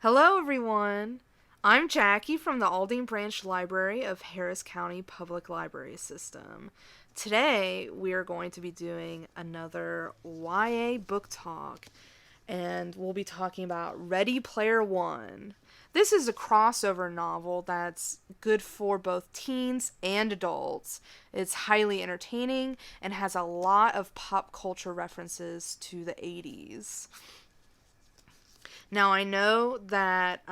Hello, everyone. I'm Jackie from the Aldine Branch Library of Harris County Public Library System. Today, we are going to be doing another YA book talk, and we'll be talking about Ready Player One. This is a crossover novel that's good for both teens and adults. It's highly entertaining and has a lot of pop culture references to the 80s. Now, I know that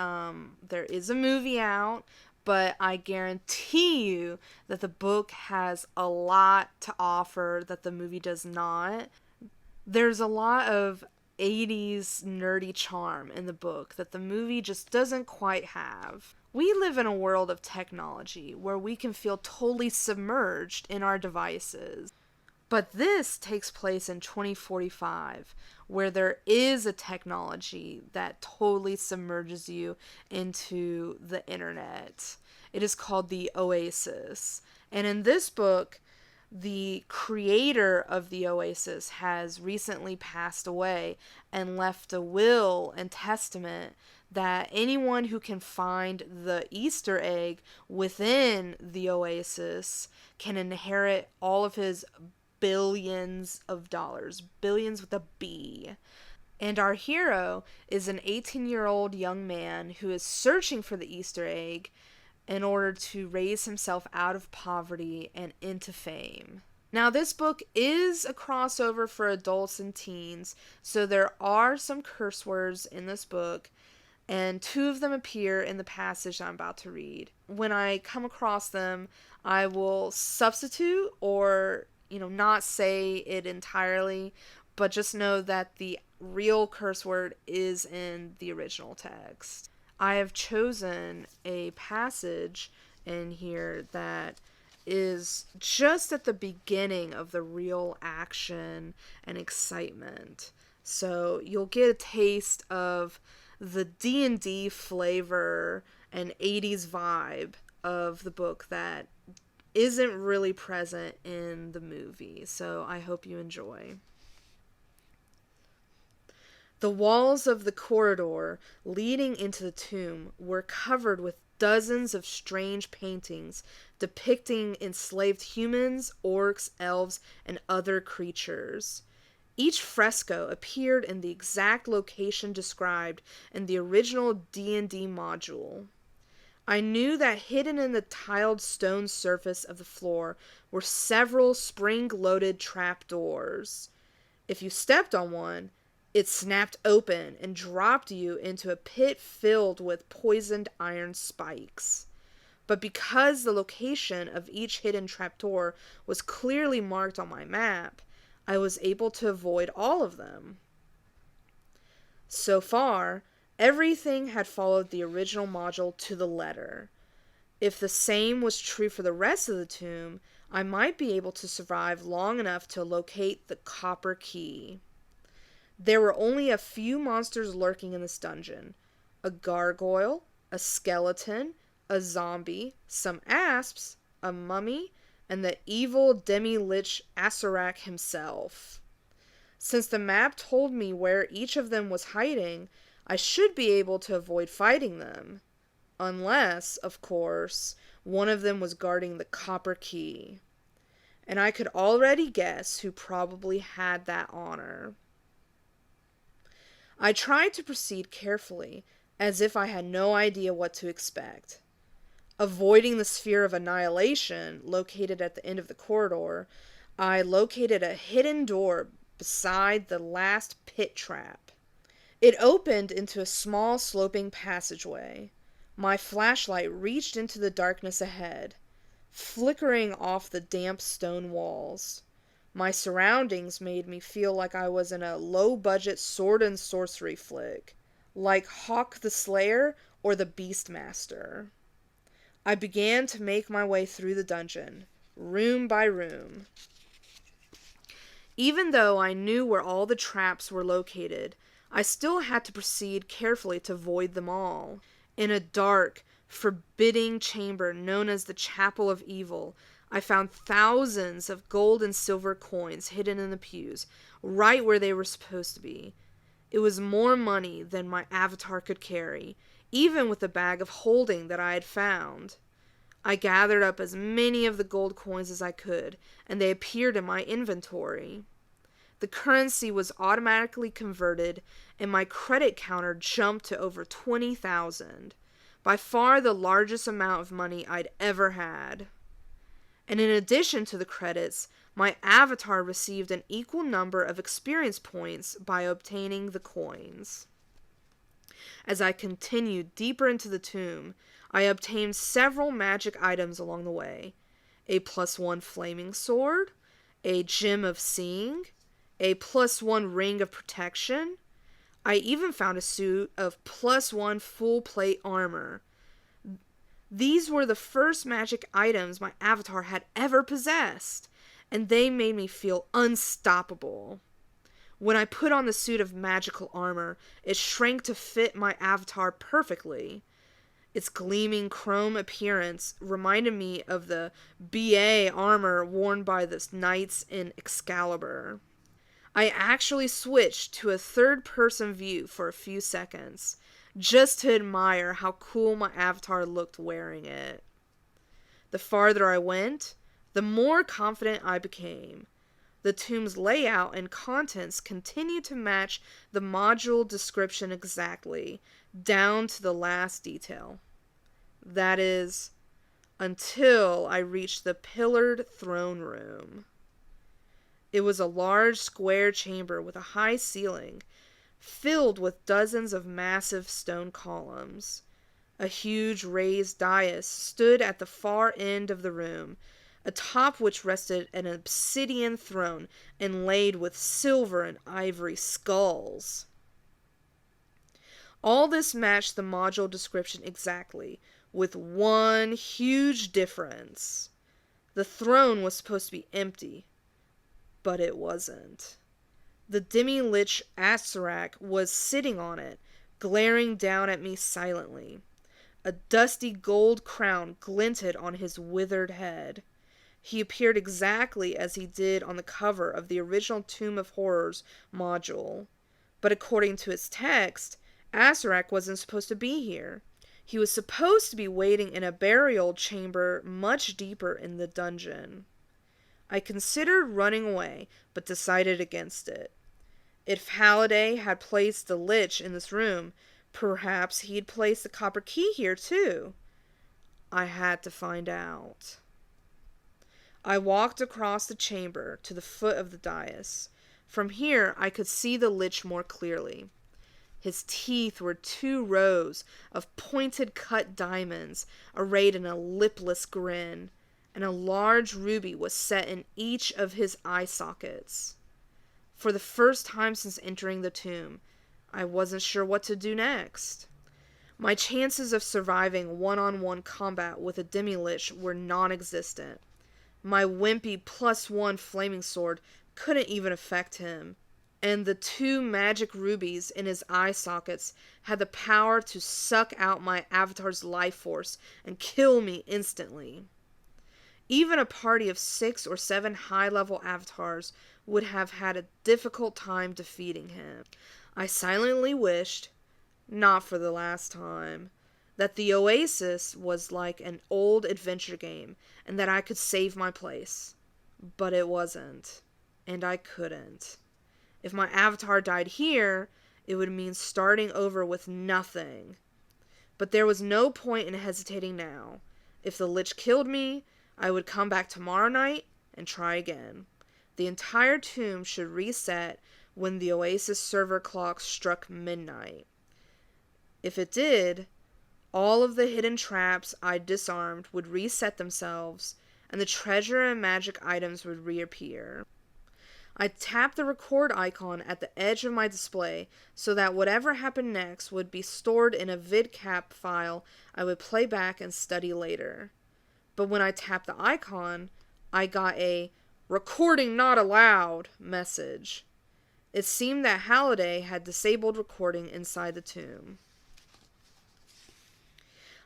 there is a movie out, but I guarantee you that the book has a lot to offer that the movie does not. There's a lot of 80s nerdy charm in the book that the movie just doesn't quite have. We live in a world of technology where we can feel totally submerged in our devices. But this takes place in 2045, where there is a technology that totally submerges you into the internet. It is called the Oasis. And in this book, the creator of the Oasis has recently passed away and left a will and testament that anyone who can find the Easter egg within the Oasis can inherit all of his billions of dollars. Billions with a B. And our hero is an 18-year-old young man who is searching for the Easter egg in order to raise himself out of poverty and into fame. Now, this book is a crossover for adults and teens, so there are some curse words in this book, and two of them appear in the passage I'm about to read. When I come across them, I will substitute or not say it entirely, but just know that the real curse word is in the original text. I have chosen a passage in here that is just at the beginning of the real action and excitement. So you'll get a taste of the D&D flavor and 80s vibe of the book that isn't really present in the movie, so I hope you enjoy. The walls of the corridor leading into the tomb were covered with dozens of strange paintings depicting enslaved humans, orcs, elves, and other creatures. Each fresco appeared in the exact location described in the original D&D module. I knew that hidden in the tiled stone surface of the floor were several spring-loaded trapdoors. If you stepped on one, it snapped open and dropped you into a pit filled with poisoned iron spikes. But because the location of each hidden trapdoor was clearly marked on my map, I was able to avoid all of them. So far, everything had followed the original module to the letter. If the same was true for the rest of the tomb, I might be able to survive long enough to locate the copper key. There were only a few monsters lurking in this dungeon. A gargoyle, a skeleton, a zombie, some asps, a mummy, and the evil demi-lich Asarak himself. Since the map told me where each of them was hiding, I should be able to avoid fighting them. Unless, of course, one of them was guarding the copper key. And I could already guess who probably had that honor. I tried to proceed carefully, as if I had no idea what to expect. Avoiding the sphere of annihilation located at the end of the corridor, I located a hidden door beside the last pit trap. It opened into a small sloping passageway. My flashlight reached into the darkness ahead, flickering off the damp stone walls. My surroundings made me feel like I was in a low-budget sword and sorcery flick, like Hawk the Slayer or the Beastmaster. I began to make my way through the dungeon, room by room. Even though I knew where all the traps were located, I still had to proceed carefully to avoid them all. In a dark, forbidding chamber known as the Chapel of Evil, I found thousands of gold and silver coins hidden in the pews, right where they were supposed to be. It was more money than my avatar could carry, even with the bag of holding that I had found. I gathered up as many of the gold coins as I could, and they appeared in my inventory. The currency was automatically converted, and my credit counter jumped to over 20,000, by far the largest amount of money I'd ever had. And in addition to the credits, my avatar received an equal number of experience points by obtaining the coins. As I continued deeper into the tomb, I obtained several magic items along the way. A +1 flaming sword, a gem of seeing, a +1 ring of protection. I even found a suit of +1 full plate armor. These were the first magic items my avatar had ever possessed, and they made me feel unstoppable. When I put on the suit of magical armor, it shrank to fit my avatar perfectly. Its gleaming chrome appearance reminded me of the BA armor worn by the knights in Excalibur. I actually switched to a third-person view for a few seconds, just to admire how cool my avatar looked wearing it. The farther I went, the more confident I became. The tomb's layout and contents continued to match the module description exactly, down to the last detail. That is, until I reached the pillared throne room. It was a large square chamber with a high ceiling, filled with dozens of massive stone columns. A huge raised dais stood at the far end of the room, atop which rested an obsidian throne inlaid with silver and ivory skulls. All this matched the module description exactly, with one huge difference. The throne was supposed to be empty, but it wasn't. The demi-lich Acererak was sitting on it, glaring down at me silently. A dusty gold crown glinted on his withered head. He appeared exactly as he did on the cover of the original Tomb of Horrors module. But according to its text, Acererak wasn't supposed to be here. He was supposed to be waiting in a burial chamber much deeper in the dungeon. I considered running away, but decided against it. If Halliday had placed the Lich in this room, perhaps he'd placed the copper key here too. I had to find out. I walked across the chamber to the foot of the dais. From here, I could see the Lich more clearly. His teeth were 2 rows of pointed cut diamonds arrayed in a lipless grin, and a large ruby was set in each of his eye sockets. For the first time since entering the tomb, I wasn't sure what to do next. My chances of surviving one-on-one combat with a demi-lich were non-existent. My wimpy +1 flaming sword couldn't even affect him, and the 2 magic rubies in his eye sockets had the power to suck out my avatar's life force and kill me instantly. Even a party of 6 or 7 high-level avatars would have had a difficult time defeating him. I silently wished, not for the last time, that the Oasis was like an old adventure game and that I could save my place. But it wasn't, and I couldn't. If my avatar died here, it would mean starting over with nothing. But there was no point in hesitating now. If the Lich killed me, I would come back tomorrow night and try again. The entire tomb should reset when the Oasis server clock struck midnight. If it did, all of the hidden traps I'd disarmed would reset themselves, and the treasure and magic items would reappear. I tapped the record icon at the edge of my display so that whatever happened next would be stored in a vidcap file I would play back and study later. But when I tapped the icon, I got a "recording not allowed" message. It seemed that Halliday had disabled recording inside the tomb.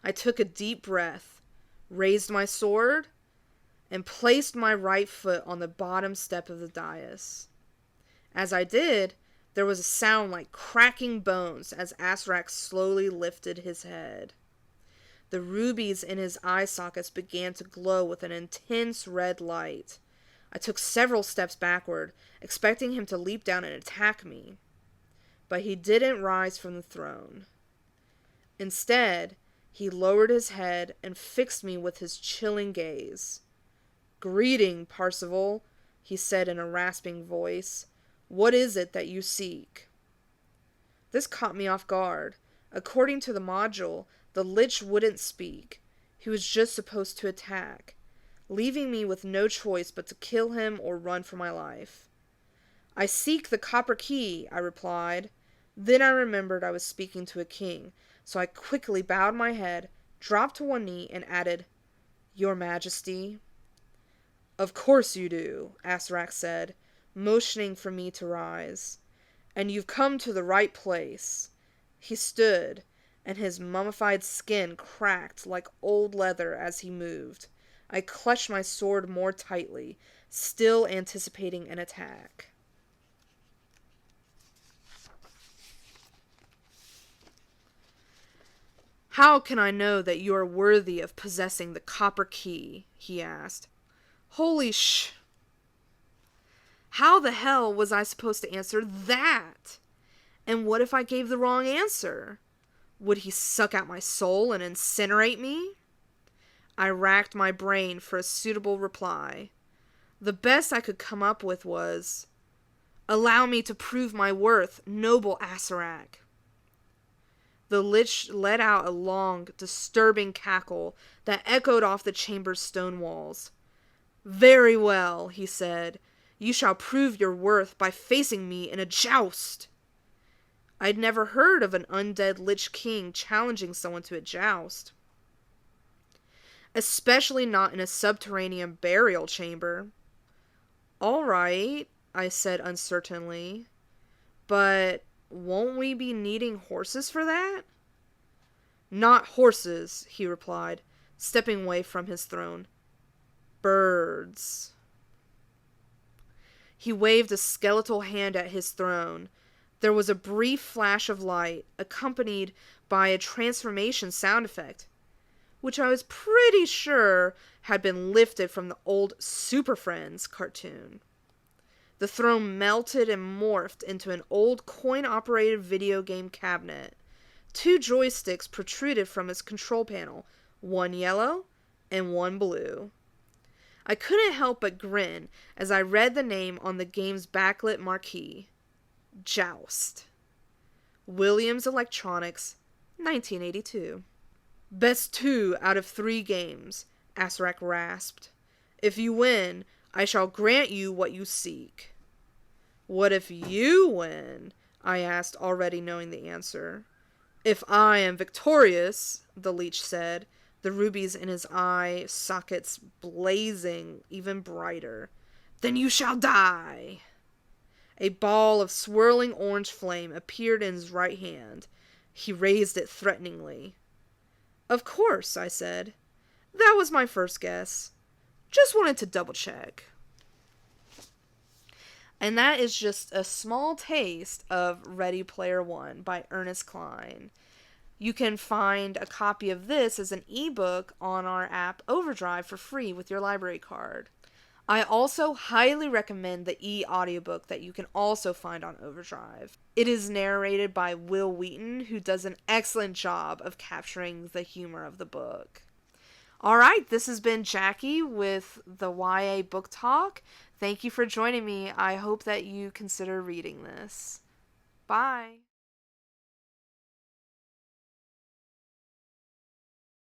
I took a deep breath, raised my sword, and placed my right foot on the bottom step of the dais. As I did, There was a sound like cracking bones as Asarak slowly lifted his head. The rubies in his eye sockets began to glow with an intense red light. I took several steps backward, expecting him to leap down and attack me. But he didn't rise from the throne. Instead, he lowered his head and fixed me with his chilling gaze. "Greeting, Parzival," he said in a rasping voice. "What is it that you seek?" This caught me off guard. According to the module, the Lich wouldn't speak. He was just supposed to attack, leaving me with no choice but to kill him or run for my life. "I seek the copper key," I replied. Then I remembered I was speaking to a king, so I quickly bowed my head, dropped to one knee, and added, "Your Majesty." "Of course you do," Asarak said, motioning for me to rise. "And you've come to the right place." He stood, and his mummified skin cracked like old leather as he moved. I clutched my sword more tightly, still anticipating an attack. "How can I know that you are worthy of possessing the copper key?" he asked. Holy sh... How the hell was I supposed to answer that? And what if I gave the wrong answer? Would he suck out my soul and incinerate me? I racked my brain for a suitable reply. The best I could come up with was, "Allow me to prove my worth, noble Asarak." The Lich let out a long, disturbing cackle that echoed off the chamber's stone walls. "Very well," he said. "You shall prove your worth by facing me in a joust." I'd never heard of an undead Lich King challenging someone to a joust. Especially not in a subterranean burial chamber. "All right," I said uncertainly. "But won't we be needing horses for that?" "Not horses," he replied, stepping away from his throne. "Birds." He waved a skeletal hand at his throne. There was a brief flash of light, accompanied by a transformation sound effect, which I was pretty sure had been lifted from the old Super Friends cartoon. The throne melted and morphed into an old coin-operated video game cabinet. 2 joysticks protruded from its control panel, one yellow and one blue. I couldn't help but grin as I read the name on the game's backlit marquee. Joust. Williams Electronics, 1982. "Best 2 out of 3 games," Asarak rasped. "If you win, I shall grant you what you seek." "What if you win?" I asked, already knowing the answer. "If I am victorious," the Lich said, the rubies in his eye sockets blazing even brighter, "then you shall die." A ball of swirling orange flame appeared in his right hand. He raised it threateningly. "Of course," I said. "That was my first guess. Just wanted to double check." And that is just a small taste of Ready Player One by Ernest Cline. You can find a copy of this as an ebook on our app Overdrive for free with your library card. I also highly recommend the e-audiobook that you can also find on Overdrive. It is narrated by Will Wheaton, who does an excellent job of capturing the humor of the book. Alright, this has been Jackie with the YA Book Talk. Thank you for joining me. I hope that you consider reading this. Bye!